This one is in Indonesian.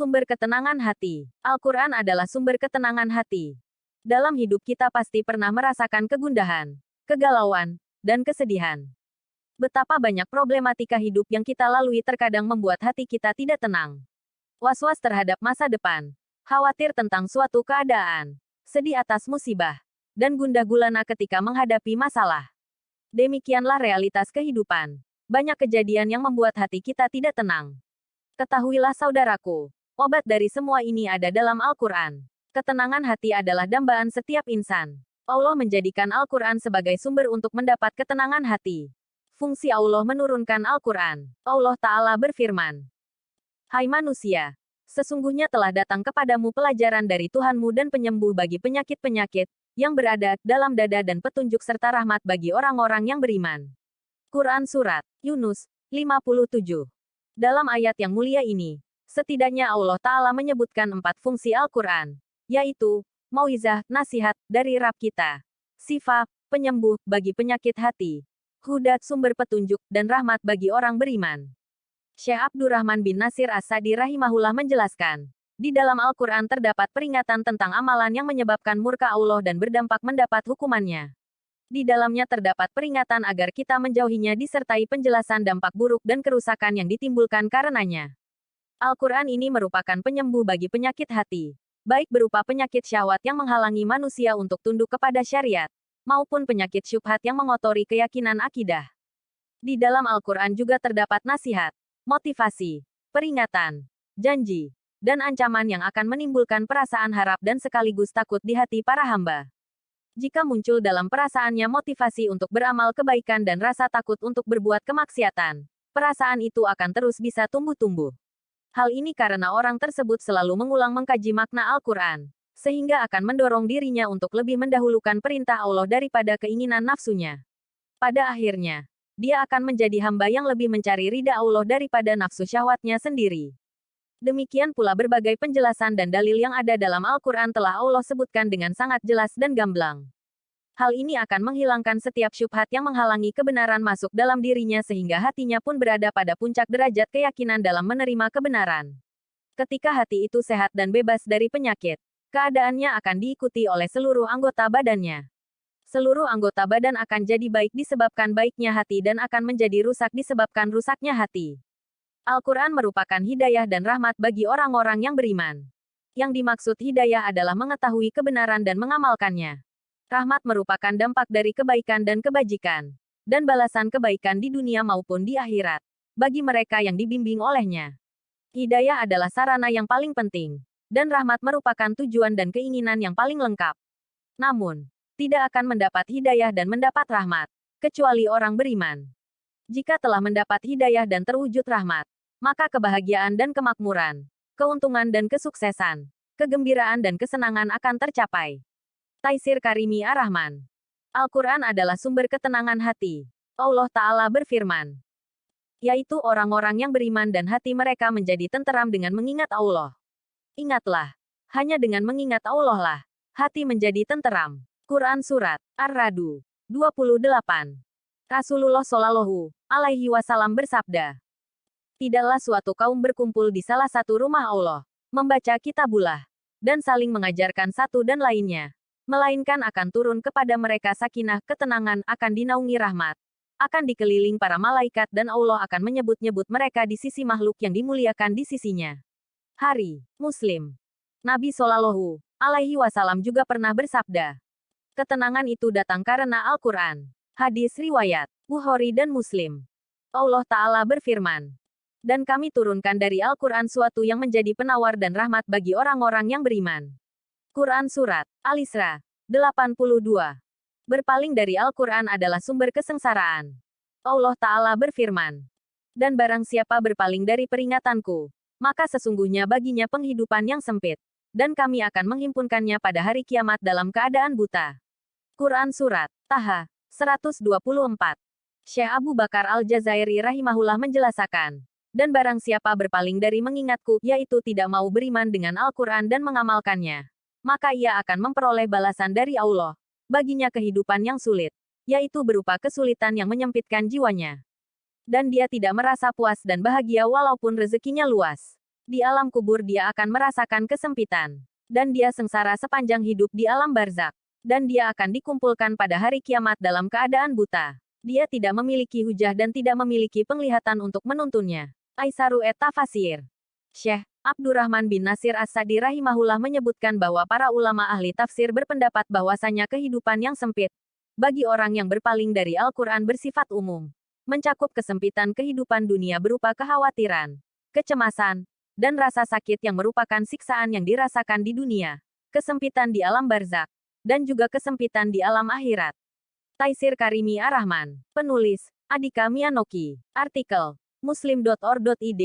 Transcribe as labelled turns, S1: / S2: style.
S1: Sumber ketenangan hati. Al-Quran adalah sumber ketenangan hati. Dalam hidup kita pasti pernah merasakan kegundahan, kegalauan, dan kesedihan. Betapa banyak problematika hidup yang kita lalui terkadang membuat hati kita tidak tenang. Was-was terhadap masa depan, khawatir tentang suatu keadaan, sedih atas musibah, dan gundah gulana ketika menghadapi masalah. Demikianlah realitas kehidupan. Banyak kejadian yang membuat hati kita tidak tenang. Ketahuilah saudaraku, obat dari semua ini ada dalam Al-Quran. Ketenangan hati adalah dambaan setiap insan. Allah menjadikan Al-Quran sebagai sumber untuk mendapat ketenangan hati. Fungsi Allah menurunkan Al-Quran. Allah Ta'ala berfirman, "Hai manusia, sesungguhnya telah datang kepadamu pelajaran dari Tuhanmu dan penyembuh bagi penyakit-penyakit yang berada dalam dada dan petunjuk serta rahmat bagi orang-orang yang beriman." Quran Surat Yunus 57. Dalam ayat yang mulia ini, setidaknya Allah Ta'ala menyebutkan 4 fungsi Al-Quran, yaitu, mauizah, nasihat, dari Rabb kita, sifat, penyembuh, bagi penyakit hati, huda, sumber petunjuk, dan rahmat bagi orang beriman. Syekh Abdurrahman bin Nasir As-Sa'di rahimahullah menjelaskan, di dalam Al-Quran terdapat peringatan tentang amalan yang menyebabkan murka Allah dan berdampak mendapat hukumannya. Di dalamnya terdapat peringatan agar kita menjauhinya disertai penjelasan dampak buruk dan kerusakan yang ditimbulkan karenanya. Al-Quran ini merupakan penyembuh bagi penyakit hati, baik berupa penyakit syahwat yang menghalangi manusia untuk tunduk kepada syariat, maupun penyakit syubhat yang mengotori keyakinan akidah. Di dalam Al-Quran juga terdapat nasihat, motivasi, peringatan, janji, dan ancaman yang akan menimbulkan perasaan harap dan sekaligus takut di hati para hamba. Jika muncul dalam perasaannya motivasi untuk beramal kebaikan dan rasa takut untuk berbuat kemaksiatan, perasaan itu akan terus bisa tumbuh-tumbuh. Hal ini karena orang tersebut selalu mengulang mengkaji makna Al-Quran, sehingga akan mendorong dirinya untuk lebih mendahulukan perintah Allah daripada keinginan nafsunya. Pada akhirnya, dia akan menjadi hamba yang lebih mencari ridha Allah daripada nafsu syahwatnya sendiri. Demikian pula berbagai penjelasan dan dalil yang ada dalam Al-Quran telah Allah sebutkan dengan sangat jelas dan gamblang. Hal ini akan menghilangkan setiap syubhat yang menghalangi kebenaran masuk dalam dirinya sehingga hatinya pun berada pada puncak derajat keyakinan dalam menerima kebenaran. Ketika hati itu sehat dan bebas dari penyakit, keadaannya akan diikuti oleh seluruh anggota badannya. Seluruh anggota badan akan jadi baik disebabkan baiknya hati dan akan menjadi rusak disebabkan rusaknya hati. Al-Quran merupakan hidayah dan rahmat bagi orang-orang yang beriman. Yang dimaksud hidayah adalah mengetahui kebenaran dan mengamalkannya. Rahmat merupakan dampak dari kebaikan dan kebajikan, dan balasan kebaikan di dunia maupun di akhirat, bagi mereka yang dibimbing olehnya. Hidayah adalah sarana yang paling penting, dan rahmat merupakan tujuan dan keinginan yang paling lengkap. Namun, tidak akan mendapat hidayah dan mendapat rahmat, kecuali orang beriman. Jika telah mendapat hidayah dan terwujud rahmat, maka kebahagiaan dan kemakmuran, keuntungan dan kesuksesan, kegembiraan dan kesenangan akan tercapai. Taisir Karimi Ar-Rahman. Al-Quran adalah sumber ketenangan hati. Allah Ta'ala berfirman, yaitu orang-orang yang beriman dan hati mereka menjadi tenteram dengan mengingat Allah. Ingatlah, hanya dengan mengingat Allah lah, hati menjadi tenteram. Quran Surat Ar-Ra'd 28. Rasulullah Shallallahu Alaihi Wasallam bersabda, tidaklah suatu kaum berkumpul di salah satu rumah Allah, membaca kitabullah, dan saling mengajarkan satu dan lainnya, melainkan akan turun kepada mereka sakinah, ketenangan, akan dinaungi rahmat, akan dikeliling para malaikat dan Allah akan menyebut-nyebut mereka di sisi makhluk yang dimuliakan di sisinya. Hari Muslim. Nabi Shallallahu Alaihi Wasallam juga pernah bersabda, ketenangan itu datang karena Al-Quran. Hadis riwayat Bukhari dan Muslim. Allah Ta'ala berfirman, dan kami turunkan dari Al-Quran suatu yang menjadi penawar dan rahmat bagi orang-orang yang beriman. Quran Surat Al-Isra 82. Berpaling dari Al-Quran adalah sumber kesengsaraan. Allah Ta'ala berfirman, dan barang siapa berpaling dari peringatanku, maka sesungguhnya baginya penghidupan yang sempit, dan kami akan menghimpunkannya pada hari kiamat dalam keadaan buta. Quran Surat Taha 124. Syekh Abu Bakar Al-Jazairi rahimahullah menjelaskan, dan barang siapa berpaling dari mengingatku, yaitu tidak mau beriman dengan Al-Quran dan mengamalkannya, maka ia akan memperoleh balasan dari Allah, baginya kehidupan yang sulit, yaitu berupa kesulitan yang menyempitkan jiwanya. Dan dia tidak merasa puas dan bahagia walaupun rezekinya luas. Di alam kubur dia akan merasakan kesempitan. Dan dia sengsara sepanjang hidup di alam barzak. Dan dia akan dikumpulkan pada hari kiamat dalam keadaan buta. Dia tidak memiliki hujah dan tidak memiliki penglihatan untuk menuntunnya. Aisaru et Tafasir. Syekh Abdurrahman bin Nasir As-Sa'di rahimahullah menyebutkan bahwa para ulama ahli tafsir berpendapat bahwasanya kehidupan yang sempit bagi orang yang berpaling dari Al-Quran bersifat umum. Mencakup kesempitan kehidupan dunia berupa kekhawatiran, kecemasan, dan rasa sakit yang merupakan siksaan yang dirasakan di dunia, kesempitan di alam barzak, dan juga kesempitan di alam akhirat. Taisir Karimi Ar-Rahman. Penulis, Adhika Miyanoki. Artikel, muslim.or.id